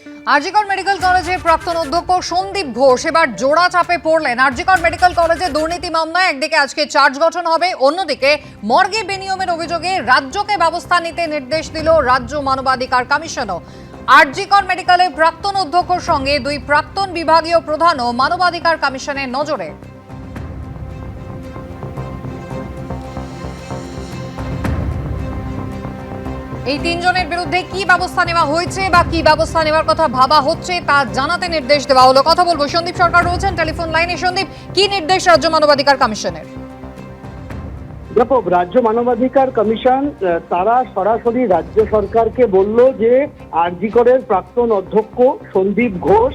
RG Kar medical কলেজের প্রাক্তন অধ্যক্ষ সন্দীপ ঘোষ এবার জোড়া চাপে পড়লেন। আরজিকর মেডিকেল কলেজে দুর্নীতি মামলায় একদিকে আজকে চার্জ গঠন হবে, অন্যদিকে মর্গে বেনিয়মের অভিযোগে রাজ্যকে ব্যবস্থা নিতে নির্দেশ দিল রাজ্য মানবাধিকার কমিশনও। আরজিকর মেডিকেলের প্রাক্তন অধ্যক্ষর সঙ্গে দুই প্রাক্তন বিভাগীয় প্রধানও মানবাধিকার কমিশনের নজরে। এই তিনজনের বিরুদ্ধে কি ব্যবস্থা নেওয়া হয়েছে বা কি ব্যবস্থা নেওয়ার কথা ভাবা হচ্ছে তা জানাতে নির্দেশ দেওয়া হলো। কথা বলবো, সন্দীপ সরকার রয়েছেন টেলিফোন লাইনে। সন্দীপ, কি নির্দেশ রাজ্য মানবাধিকার কমিশনের? দেখো, রাজ্য মানবাধিকার কমিশন তারা সরাসরি রাজ্য সরকারকে বলল যে আরজিকরের প্রাক্তন অধ্যক্ষ সন্দীপ ঘোষ,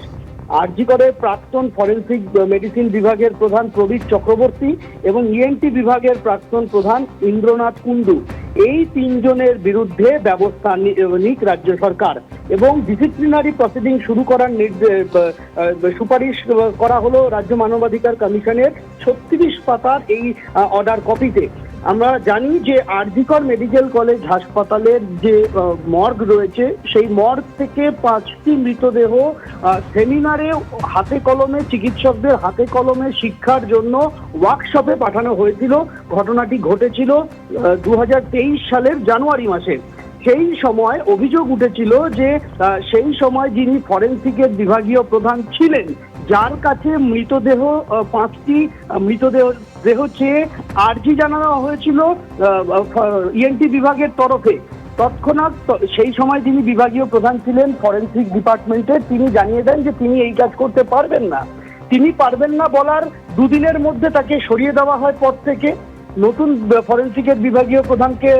আরজিকরের প্রাক্তন ফরেনসিক মেডিসিন বিভাগের প্রধান প্রবীর চক্রবর্তী এবং ইএনটি বিভাগের প্রাক্তন প্রধান ইন্দ্রনাথ কুন্ডু, এই তিনজনের বিরুদ্ধে ব্যবস্থা নিক রাজ্য সরকার এবং ডিসিপ্লিনারি প্রসিডিং শুরু করার সুপারিশ করা হলো রাজ্য মানবাধিকার কমিশনের 36 পাতার এই অর্ডার কপিতে। আমরা জানি যে আরজিকর মেডিকেল কলেজ হাসপাতালের যে মর্গ রয়েছে, সেই মর্গ থেকে 5টি মৃতদেহ সেমিনারে হাতে কলমে চিকিৎসকদের হাতে কলমে শিক্ষার জন্য ওয়ার্কশপে পাঠানো হয়েছিল। ঘটনাটি ঘটেছিল 2023 সালের জানুয়ারি মাসে। সেই সময় অভিযোগ উঠেছিল যে সেই সময় যিনি ফরেনসিকের বিভাগীয় প্রধান ছিলেন, যার কাছে মৃতদেহ 5টি মৃতদেহ চেয়ে আর্জি জানানো হয়েছিল ইএনটি বিভাগের তরফে, তৎক্ষণাৎ সেই সময় যিনি বিভাগীয় প্রধান ছিলেন ফরেনসিক ডিপার্টমেন্টের, তিনি জানিয়ে দেন যে তিনি এই কাজ করতে পারবেন না। তিনি পারবেন না বলার দুদিনের মধ্যে তাকে সরিয়ে দেওয়া হয় পদ থেকে। নতুন ফরেনসিকের বিভাগীয় প্রধানকে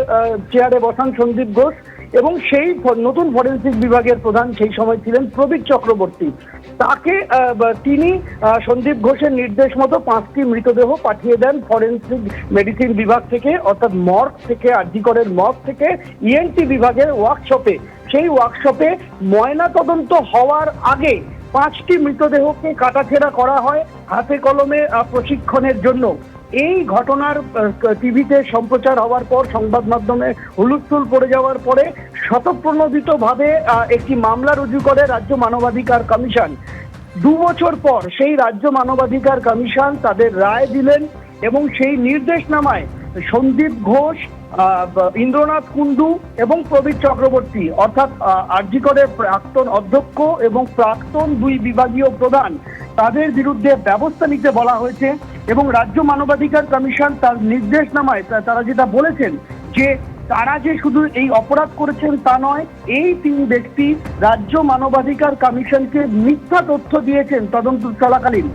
চেয়ারে বসান সন্দীপ ঘোষ এবং সেই নতুন ফরেনসিক বিভাগের প্রধান সেই সময় ছিলেন প্রবীর চক্রবর্তী। তাকে তিনি সন্দীপ ঘোষের নির্দেশ মতো 5টি মৃতদেহ পাঠিয়ে দেন ফরেনসিক মেডিসিন বিভাগ থেকে, অর্থাৎ মর্গ থেকে, আরজিকরের মর্গ থেকে ইএনটি বিভাগের ওয়ার্কশপে। সেই ওয়ার্কশপে ময়না তদন্ত হওয়ার আগে 5টি মৃতদেহকে কাটাছেঁড়া করা হয় হাতে কলমে প্রশিক্ষণের জন্য। এই ঘটনার টিভিতে সম্প্রচার হওয়ার পর, সংবাদ মাধ্যমে হুলস্থুল পড়ে যাওয়ার পরে স্বতঃপ্রণোদিতভাবে একটি মামলা রুজু করে রাজ্য মানবাধিকার কমিশন। 2 বছর পর সেই রাজ্য মানবাধিকার কমিশন তাদের রায় দিলেন এবং সেই নির্দেশনামায় সন্দীপ ঘোষ, ইন্দ্রনাথ কুন্ডু এবং প্রবীর চক্রবর্তী, অর্থাৎ আরজিকরের প্রাক্তন অধ্যক্ষ এবং প্রাক্তন 2 বিভাগীয় প্রধান, তাদের বিরুদ্ধে ব্যবস্থা নিতে বলা হয়েছে। এবং রাজ্য মানবাধিকার কমিশন তার নির্দেশনামায় তারা যেটা বলেছেন যে তারা যে শুধু এই অপরাধ করেছেন তা নয়, এই 3 ব্যক্তি রাজ্য মানবাধিকার কমিশনকে মিথ্যা তথ্য দিয়েছেন তদন্ত চলাকালীন।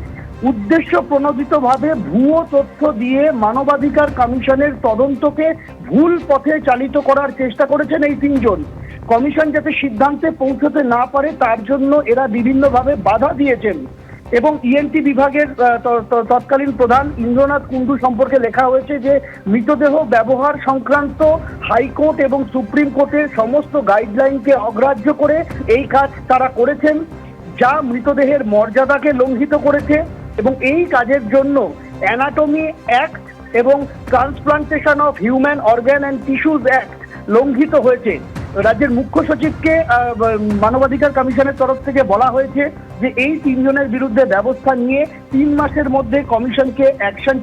উদ্দেশ্য প্রণোদিতভাবে ভুয়ো তথ্য দিয়ে মানবাধিকার কমিশনের তদন্তকে ভুল পথে চালিত করার চেষ্টা করেছেন এই 3 জন। কমিশন যাতে সিদ্ধান্তে পৌঁছতে না পারে তার জন্য এরা বিভিন্নভাবে বাধা দিয়েছেন। এবং ইএনটি বিভাগের তৎকালীন প্রধান ইন্দ্রনাথ কুন্ডু সম্পর্কে লেখা হয়েছে যে মৃতদেহ ব্যবহার সংক্রান্ত হাইকোর্ট এবং সুপ্রিম কোর্টের সমস্ত গাইডলাইনকে অগ্রাহ্য করে এই কাজ তারা করেছেন, যা মৃতদেহের মর্যাদাকে লঙ্ঘিত করেছে। এবং এই কাজের জন্য অ্যানাটমি অ্যাক্ট এবং transplantation of human organ and tissues act লঙ্ঘিত হয়েছে। রাজ্যের মুখ্য সচিবকে মানবাধিকার কমিশনের তরফ থেকে বলা হয়েছে যে এই 3 জনের বিরুদ্ধে ব্যবস্থা নিয়ে 3 মাসের মধ্যে কমিশনকে অ্যাকশন,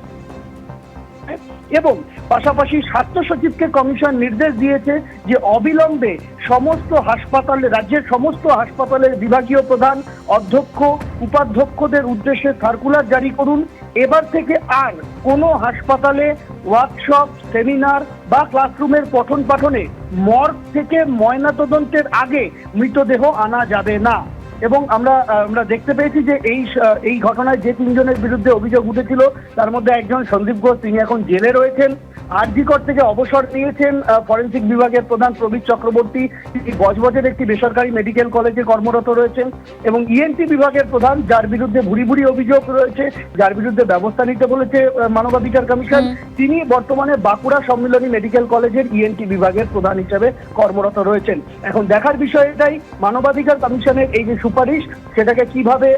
এবং পাশাপাশি স্বাস্থ্য সচিবকে কমিশন নির্দেশ দিয়েছে যে অবিলম্বে সমস্ত হাসপাতালে, রাজ্যের সমস্ত হাসপাতালের বিভাগীয় প্রধান, অধ্যক্ষ, উপাধ্যক্ষদের উদ্দেশ্যে সার্কুলার জারি করুন। এবার থেকে আর কোনো হাসপাতালে ওয়ার্কশপ, সেমিনার বা ক্লাসরুমের পঠন পাঠনে মর্গ থেকে ময়নাতদন্তের আগে মৃতদেহ আনা যাবে না। এবং আমরা দেখতে পেয়েছি যে এই ঘটনায় যে 3 জনের বিরুদ্ধে অভিযোগ উঠেছিল তার মধ্যে একজন সন্দীপ ঘোষ, তিনি এখন জেলে রয়েছেন। আরজিকর থেকে অবসর নিয়েছেন ফরেনসিক বিভাগের প্রধান প্রবীর চক্রবর্তী, তিনি বজবজের একটি বেসরকারি মেডিকেল কলেজে কর্মরত রয়েছেন। এবং ইএনটি বিভাগের প্রধান, যার বিরুদ্ধে ভুরি ভুরি অভিযোগ রয়েছে, যার বিরুদ্ধে ব্যবস্থা নিতে বলেছে মানবাধিকার কমিশন, তিনি বর্তমানে বাঁকুড়া সম্মিলনী মেডিকেল কলেজের ইএনটি বিভাগের প্রধান হিসেবে কর্মরত রয়েছেন। এখন দেখার বিষয় এটাই, মানবাধিকার কমিশনের এই যে সুপারিশ, সেটাকে কিভাবে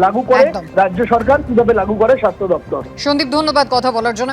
লাগু করে রাজ্য সরকার, কিভাবে লাগু করে স্বাস্থ্য দপ্তর। সন্দীপ, ধন্যবাদ কথা বলার জন্য।